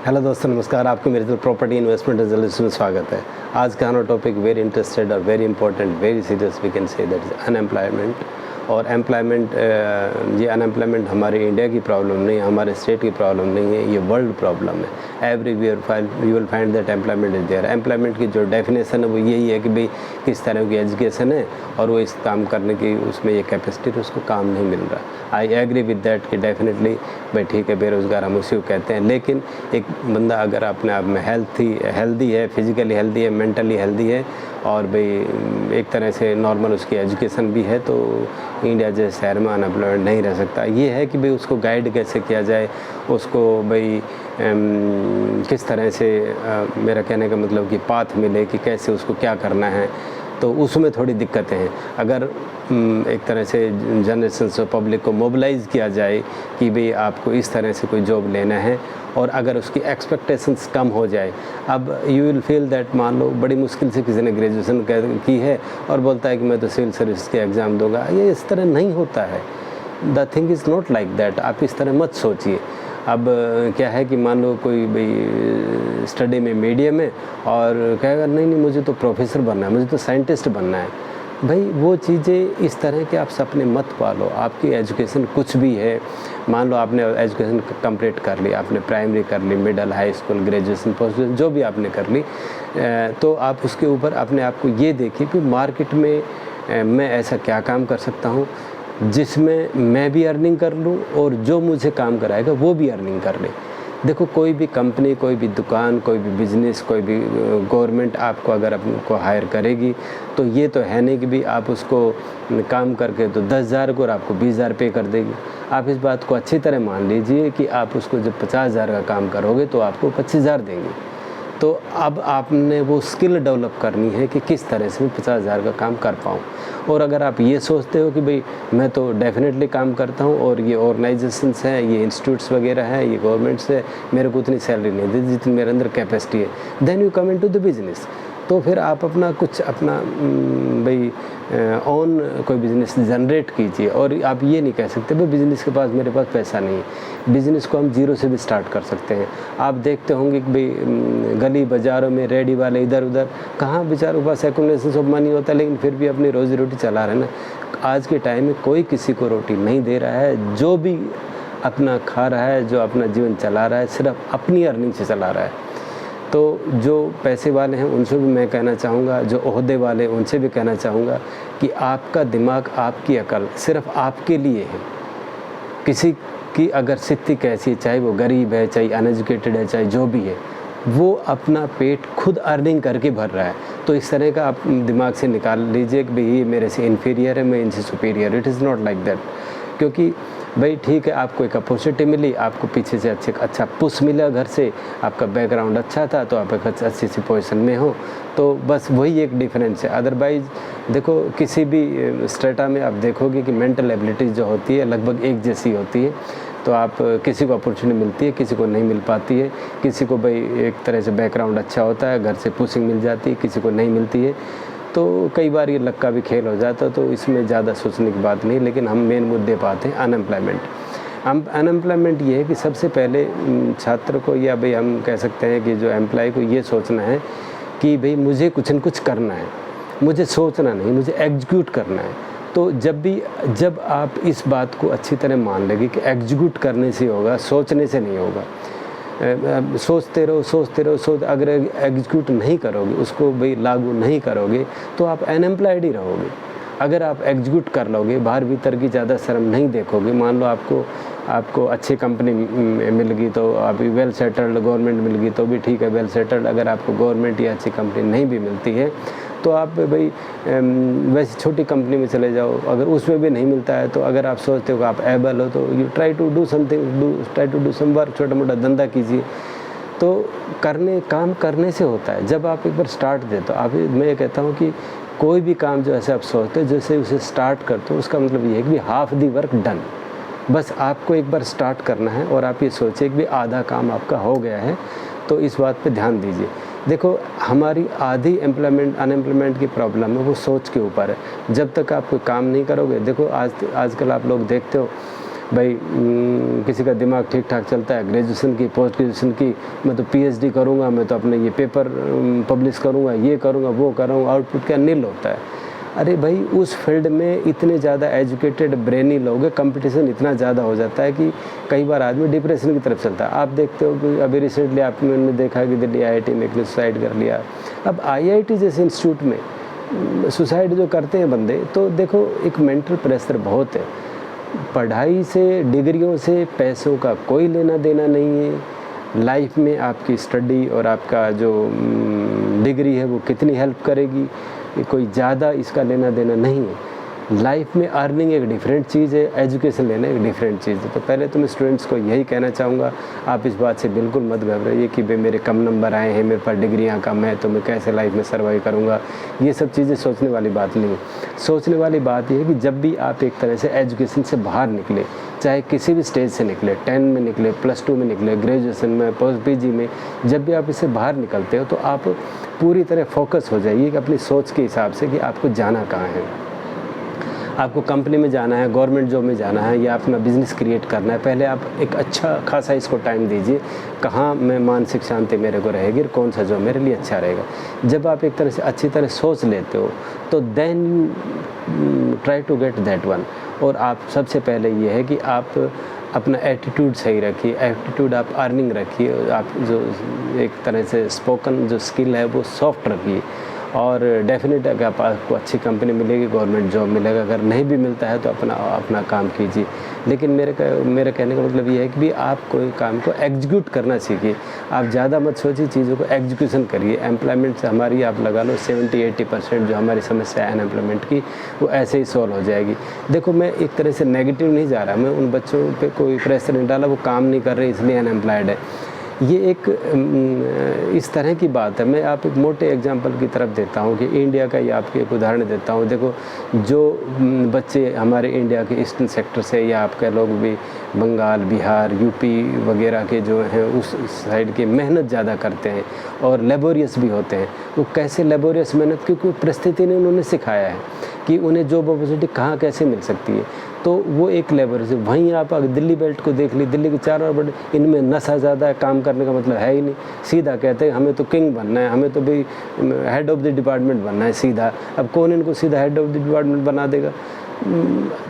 Hello दोस्तों, नमस्कार। आपको मेरे प्रॉपर्टी इन्वेस्टमेंट एनालिसिस में स्वागत है। आज का हमारा टॉपिक वेरी इंटरेस्टेड और very important, very serious we can say that is unemployment. और एम्प्लॉयमेंट, ये अनएम्प्लॉयमेंट हमारे इंडिया की प्रॉब्लम नहीं है, हमारे स्टेट की प्रॉब्लम नहीं है, ये वर्ल्ड प्रॉब्लम है। Everywhere you will find that employment is there. Employment की जो डेफिनेशन है वो यही है कि भाई किस तरह की एजुकेशन है और वो इस काम करने की उसमें ये कैपेसिटी है, उसको काम नहीं मिल रहा। आई एग्री विद दैट कि डेफिनेटली भाई ठीक है, बेरोज़गार हम उसी को कहते हैं। लेकिन एक बंदा अगर अपने आप में हेल्दी है, फिज़िकली हेल्दी है, मेंटली हेल्दी है और भाई एक तरह से नॉर्मल उसकी एजुकेशन भी है, तो इंडिया जैसे शहर में अनएम्प्लॉयमेंट नहीं रह सकता। ये है कि भाई उसको गाइड कैसे किया जाए, उसको भाई किस तरह से मेरा कहने का मतलब कि पाथ मिले कि कैसे उसको क्या करना है, तो उसमें थोड़ी दिक्कतें हैं। अगर एक तरह से जनरेशन से पब्लिक को मोबिलाइज़ किया जाए कि भाई आपको इस तरह से कोई जॉब लेना है और अगर उसकी एक्सपेक्टेशंस कम हो जाए। अब यू विल फील दैट, मान लो बड़ी मुश्किल से किसी ने ग्रेजुएशन की है और बोलता है कि मैं तो सिविल सर्विस के एग्ज़ाम दूंगा। ये इस तरह नहीं होता है। The thing is not like that. आप इस तरह मत सोचिए। अब क्या है कि मान लो कोई भाई स्टडी में मीडियम है और कहेगा नहीं नहीं मुझे तो प्रोफेसर बनना है, मुझे तो साइंटिस्ट बनना है। भाई वो चीज़ें इस तरह के आप सपने मत पालो। आपकी एजुकेशन कुछ भी है, मान लो आपने एजुकेशन कंप्लीट कर ली, आपने प्राइमरी कर ली, middle, high school, graduation, post graduation जो भी आपने कर ली, तो आप उसके ऊपर अपने आप को ये देखिए कि मार्केट में मैं ऐसा क्या काम कर सकता हूँ जिसमें मैं भी अर्निंग कर लूँ और जो मुझे काम कराएगा वो भी अर्निंग कर ले। देखो, कोई भी कंपनी, कोई भी दुकान, कोई भी बिज़नेस, कोई भी गवर्नमेंट आपको अगर आपको हायर करेगी तो ये तो है नहीं कि भी आप उसको काम करके तो 10,000 को और आपको 20,000 पे कर देगी। आप इस बात को अच्छी तरह मान लीजिए कि आप उसको जब 50,000 का काम करोगे तो आपको 25,000 देंगे। तो अब आपने वो स्किल डेवलप करनी है कि किस तरह से मैं 50,000 का काम कर पाऊँ। और अगर आप ये सोचते हो कि भाई मैं तो डेफिनेटली काम करता हूँ और ये ऑर्गेनाइजेशंस हैं, ये इंस्टीट्यूट्स वगैरह हैं, ये गवर्नमेंट्स है, मेरे को उतनी सैलरी नहीं देती जितनी मेरे अंदर कैपेसिटी है, then you come into the business. तो फिर आप अपना कुछ अपना भाई ऑन कोई बिज़नेस जनरेट कीजिए। और आप ये नहीं कह सकते भाई बिज़नेस के पास मेरे पास पैसा नहीं है। बिज़नेस को हम जीरो से भी स्टार्ट कर सकते हैं। आप देखते होंगे कि भाई गली बाज़ारों में रेडी वाले इधर उधर कहाँ बेचारों के पास एक्यूमुलेशन ऑफ मनी होता है, लेकिन फिर भी अपनी रोज़ी रोटी चला रहे ना। आज के टाइम में कोई किसी को रोटी नहीं दे रहा है। जो भी अपना खा रहा है, जो अपना जीवन चला रहा है, सिर्फ अपनी अर्निंग से चला रहा है। तो जो पैसे वाले हैं उनसे भी मैं कहना चाहूँगा, जो ओहदे वाले उनसे भी कहना चाहूँगा कि आपका दिमाग, आपकी अकल सिर्फ आपके लिए है। किसी की अगर स्थिति कैसी है, चाहे वो गरीब है, चाहे अनएजुकेटेड है, चाहे जो भी है, वो अपना पेट खुद अर्निंग करके भर रहा है। तो इस तरह का आप दिमाग से निकाल लीजिए कि भाई ये मेरे से इन्फीरियर है, मैं इनसे superior. It is not like that. क्योंकि भाई ठीक है, आपको एक अपॉर्चुनिटी मिली, आपको पीछे से अच्छा पुश मिला घर से, आपका बैकग्राउंड अच्छा था तो आप एक अच्छी सी पोजीशन में हो, तो बस वही एक डिफरेंस है। अदरवाइज़ देखो, किसी भी स्ट्रेटा में आप देखोगे कि मेंटल एबिलिटीज़ जो होती है लगभग एक जैसी होती है। तो आप किसी को अपॉर्चुनिटी मिलती है, किसी को नहीं मिल पाती है। किसी को भाई एक तरह से बैकग्राउंड अच्छा होता है, घर से पुशिंग मिल जाती है, किसी को नहीं मिलती है। तो कई बार ये लक का भी खेल हो जाता है, तो इसमें ज़्यादा सोचने की बात नहीं। लेकिन हम मेन मुद्दे पे आते हैं अनएम्प्लॉयमेंट। अनएम्प्लॉयमेंट ये है कि सबसे पहले छात्र को, या भाई हम कह सकते हैं कि जो एम्प्लॉय को ये सोचना है कि भाई मुझे कुछ न कुछ करना है, मुझे सोचना नहीं, मुझे एग्जीक्यूट करना है। तो जब आप इस बात को अच्छी तरह मान लेंगे कि एग्जीक्यूट करने से होगा, सोचने से नहीं होगा। सोचते रहो, अगर एग्जीक्यूट नहीं करोगे, उसको भाई लागू नहीं करोगे, तो आप अनएम्प्लॉयड ही रहोगे। अगर आप एग्जीक्यूट कर लोगे, बाहर भीतर की ज़्यादा शर्म नहीं देखोगे, मान लो आपको अच्छी कंपनी मिल गई तो आप वेल सेटल्ड, गवर्नमेंट मिल गई तो भी ठीक है, वेल सेटल्ड। अगर आपको गवर्नमेंट या अच्छी कंपनी नहीं भी मिलती है तो आप भाई वैसे छोटी कंपनी में चले जाओ। अगर उसमें भी नहीं मिलता है तो अगर आप सोचते हो कि आप एबल हो तो you try to do something, try to do some work, छोटा मोटा धंधा कीजिए। तो काम करने से होता है। जब आप एक बार स्टार्ट देते हो, मैं कहता हूँ कि कोई भी काम जो ऐसे आप सोचते हो जैसे उसे स्टार्ट करते हो, उसका मतलब ये है कि हाफ दी वर्क डन। बस आपको एक बार स्टार्ट करना है और आप ये सोचिए कि आधा काम आपका हो गया है। तो इस बात पे ध्यान दीजिए। देखो, हमारी आधी अनएम्प्लॉयमेंट की प्रॉब्लम है वो सोच के ऊपर है। जब तक आप कोई काम नहीं करोगे, देखो आजकल आप लोग देखते हो भाई किसी का दिमाग ठीक ठाक चलता है, ग्रेजुएशन की, पोस्ट ग्रेजुएशन की, मैं तो पीएचडी करूँगा, मैं तो अपने ये पेपर पब्लिश करूँगा, ये करूँगा, वो करूँगा, आउटपुट क्या नील होता है। अरे भाई उस फील्ड में इतने ज़्यादा एजुकेटेड ब्रेनी लोग हैं, कंपटीशन इतना ज़्यादा हो जाता है कि कई बार आदमी डिप्रेशन की तरफ चलता है। आप देखते हो कि अभी रिसेंटली आपने देखा कि दिल्ली IIT में एक ने सुसाइड कर लिया। अब IIT जैसे इंस्टीट्यूट में सुसाइड जो करते हैं बंदे, तो देखो एक मेंटल प्रेशर बहुत है। पढ़ाई से, डिग्रियों से, पैसों का कोई लेना देना नहीं है। लाइफ में आपकी स्टडी और आपका जो डिग्री है वो कितनी हेल्प करेगी, कोई ज़्यादा इसका लेना देना नहीं है। लाइफ में अर्निंग एक डिफरेंट चीज़ है, एजुकेशन लेना एक डिफरेंट चीज़ है। तो पहले तो मैं स्टूडेंट्स को यही कहना चाहूँगा, आप इस बात से बिल्कुल मत घबराइए कि भाई मेरे कम नंबर आए हैं, मेरे पास डिग्रियाँ कम है, तो मैं कैसे लाइफ में सर्वाइव करूँगा। ये सब चीज़ें सोचने वाली बात नहीं है। सोचने वाली बात यह है कि जब भी आप एक तरह से एजुकेशन से बाहर निकले, चाहे किसी भी स्टेज से निकले, 10 में निकले, +2 में निकले, ग्रेजुएशन में, पोस्ट PG में, जब भी आप इससे बाहर निकलते हो तो आप पूरी तरह फोकस हो जाइए कि अपनी सोच के हिसाब से कि आपको जाना कहाँ है। आपको कंपनी में जाना है, गवर्नमेंट जॉब में जाना है, या अपना बिज़नेस क्रिएट करना है। पहले आप एक अच्छा खासा इसको टाइम दीजिए, कहाँ मैं मानसिक शांति मेरे को रहेगी और कौन सा जॉब मेरे लिए अच्छा रहेगा। जब आप एक तरह से अच्छी तरह सोच लेते हो तो then you try to get that one. और आप सबसे पहले ये है कि आप अपना एटीट्यूड सही रखिए, एटीट्यूड आप अर्निंग रखिए, आप जो एक तरह से स्पोकन जो स्किल है वो सॉफ्ट रखिए। और डेफिनेट अगर आपको अच्छी कंपनी मिलेगी, गवर्नमेंट जॉब मिलेगा, अगर नहीं भी मिलता है तो अपना काम कीजिए। लेकिन मेरे कहने का मतलब ये है कि भी आप कोई काम को एग्जीक्यूट करना सीखिए। आप ज़्यादा मत सोचिए, चीज़ों को एग्जीक्यूशन करिए। एम्प्लॉयमेंट से हमारी आप लगा लो 70-80% जो हमारी समस्या है अनएम्प्लॉयमेंट की, वो ऐसे ही सॉल्व हो जाएगी। देखो मैं एक तरह से नेगेटिव नहीं जा रहा, मैं उन बच्चों पे कोई प्रेशर नहीं डाला, वो काम नहीं कर रहे इसलिए अनएम्प्लॉयड है। ये एक इस तरह की बात है। मैं आप एक मोटे एग्जांपल की तरफ देता हूँ कि इंडिया का ये आपके एक उदाहरण देता हूँ। देखो जो बच्चे हमारे इंडिया के ईस्टर्न सेक्टर से, या आप कह लोग भी बंगाल, बिहार, यूपी वगैरह के जो हैं उस साइड के, मेहनत ज़्यादा करते हैं और लेबोरियस भी होते हैं। वो कैसे लेबोरियस मेहनत, क्योंकि परिस्थिति ने उन्होंने सिखाया है कि उन्हें जॉब अपॉर्चुनिटी कहाँ कैसे मिल सकती है। तो वो एक लेबर से। वहीं आप अगर दिल्ली बेल्ट को देख ली, दिल्ली के चारों बड़े, इनमें नशा ज़्यादा है, काम करने का मतलब है ही नहीं। सीधा कहते हैं हमें तो किंग बनना है, हमें तो भाई हेड ऑफ द डिपार्टमेंट बनना है सीधा। अब कौन इनको सीधा हेड ऑफ द डिपार्टमेंट बना देगा।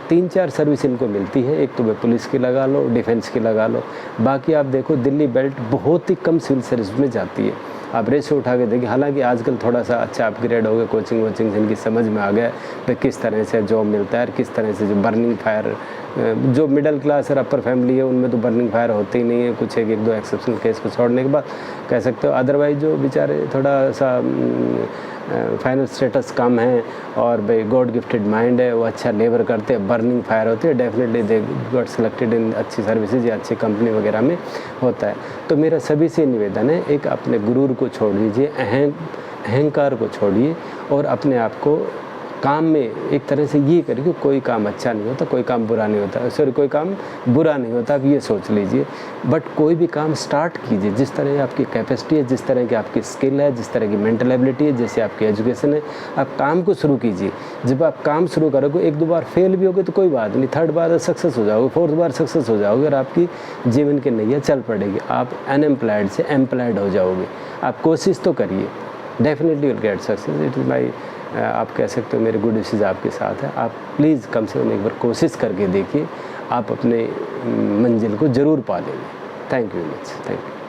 3-4 सर्विस इनको मिलती है, एक तो भाई पुलिस की लगा लो, डिफेंस की लगा लो, बाकी आप देखो दिल्ली बेल्ट बहुत ही कम सिविल सर्विस में जाती है। आप रेशो उठा के देखिए। हालांकि आजकल थोड़ा सा अच्छा अपग्रेड हो गया, कोचिंग वोचिंग जिनकी समझ में आ गया तो किस तरह से जॉब मिलता है और किस तरह से जो बर्निंग फायर, जो मिडिल क्लास और अपर फैमिली है उनमें तो बर्निंग फायर होती ही नहीं है, कुछ एक दो एक्सेप्शनल केस को छोड़ने के बाद कह सकते हो। अदरवाइज जो बेचारे थोड़ा सा फाइनल स्टेटस कम है और भाई गॉड गिफ्टेड माइंड है, वो अच्छा लेबर करते हैं, बर्निंग फायर होती है, definitely they got selected in अच्छी सर्विसेज या अच्छी कंपनी वगैरह में होता है। तो मेरा सभी से निवेदन है, एक अपने गुरूर को छोड़ दीजिए, अहंकार को छोड़िए और अपने आप को काम में एक तरह से ये करिए कि कोई काम अच्छा नहीं होता, कोई काम बुरा नहीं होता, सॉरी कोई काम बुरा नहीं होता, आप ये सोच लीजिए। बट कोई भी काम स्टार्ट कीजिए जिस तरह की आपकी कैपेसिटी है, जिस तरह की आपकी स्किल है, जिस तरह की मेंटल एबिलिटी है, जैसे आपकी एजुकेशन है, आप काम को शुरू कीजिए। जब आप काम शुरू करोगे, 1-2 बार फेल भी होगे तो कोई बात नहीं, 3rd बार सक्सेस हो जाओगे, 4th बार सक्सेस हो जाओगे और आपकी जीवन की नैया चल पड़ेगी। आप अनएम्प्लॉयड से एम्प्लॉयड हो जाओगे। आप कोशिश तो करिए, definitely will get success. It is my, आप कह सकते हो मेरे गुड विशेज़ आपके साथ है। आप प्लीज़ कम से कम एक बार कोशिश करके देखिए, आप अपने मंजिल को ज़रूर पा लेंगे। Thank you very much. Thank you.